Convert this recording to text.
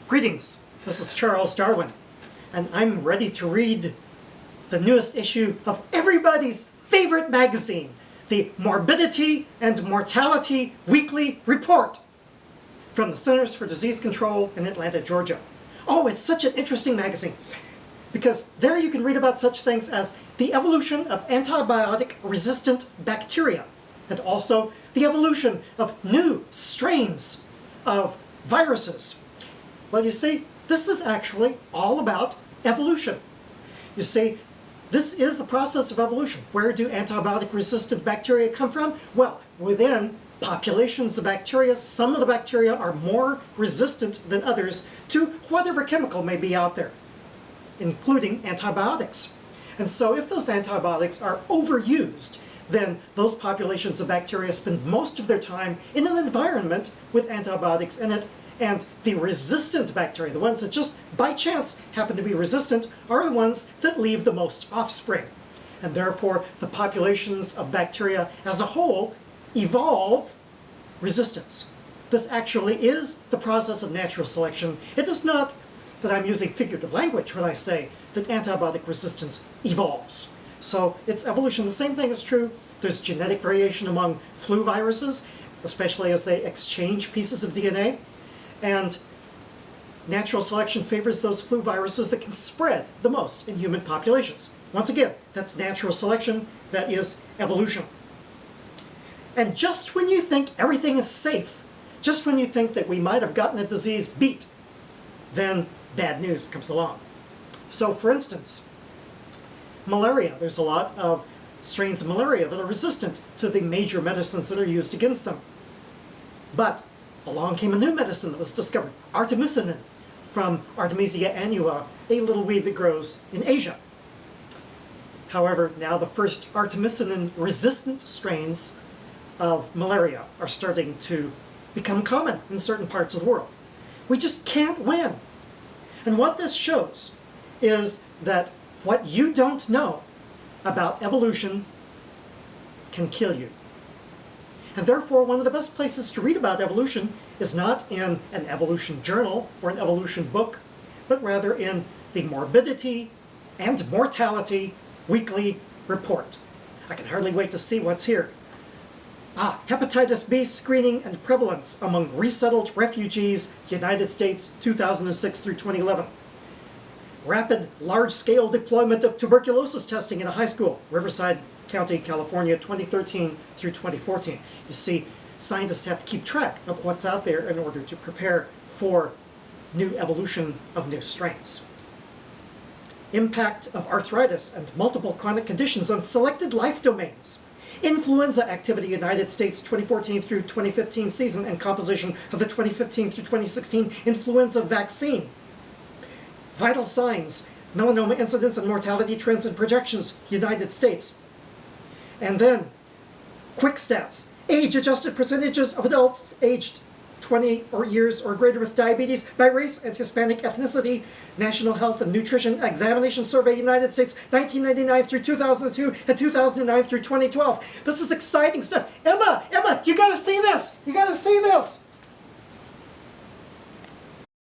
Greetings, this is Charles Darwin, and I'm ready to read the newest issue of everybody's favorite magazine, the Morbidity and Mortality Weekly Report from the Centers for Disease Control in Atlanta, Georgia. Oh, it's such an interesting magazine because there you can read about such things as the evolution of antibiotic-resistant bacteria and also the evolution of new strains of viruses. Well, you see, this is actually all about evolution. You see, this is the process of evolution. Where do antibiotic-resistant bacteria come from? Well, within populations of bacteria, some of the bacteria are more resistant than others to whatever chemical may be out there, including antibiotics. And so if those antibiotics are overused, then those populations of bacteria spend most of their time in an environment with antibiotics in it, and the resistant bacteria, the ones that just by chance happen to be resistant, are the ones that leave the most offspring. And therefore, the populations of bacteria as a whole evolve resistance. This actually is the process of natural selection. It is not that I'm using figurative language when I say that antibiotic resistance evolves. So it's evolution. The same thing is true. There's genetic variation among flu viruses, especially as they exchange pieces of DNA. And natural selection favors those flu viruses that can spread the most in human populations. Once again, that's natural selection. That is evolution. And just when you think everything is safe, just when you think that we might have gotten a disease beat, then bad news comes along. So for instance, malaria. There's a lot of strains of malaria that are resistant to the major medicines that are used against them. But along came a new medicine that was discovered, artemisinin, from Artemisia annua, a little weed that grows in Asia. However, now the first artemisinin-resistant strains of malaria are starting to become common in certain parts of the world. We just can't win. And what this shows is that what you don't know about evolution can kill you. And therefore, one of the best places to read about evolution is not in an evolution journal or an evolution book, but rather in the Morbidity and Mortality Weekly Report. I can hardly wait to see what's here. Hepatitis B screening and prevalence among resettled refugees, United States, 2006 through 2011. Rapid, large-scale deployment of tuberculosis testing in a high school, Riverside County, California, 2013 through 2014. You see, scientists have to keep track of what's out there in order to prepare for new evolution of new strains. Impact of arthritis and multiple chronic conditions on selected life domains. Influenza activity United States 2014 through 2015 season and composition of the 2015 through 2016 influenza vaccine. Vital signs, melanoma incidence and mortality trends and projections, United States. And then, quick stats. Age-adjusted percentages of adults aged 20 years or greater with diabetes by race and Hispanic ethnicity. National Health and Nutrition Examination Survey, United States, 1999 through 2002 and 2009 through 2012. This is exciting stuff. Emma, you gotta see this. You gotta see this.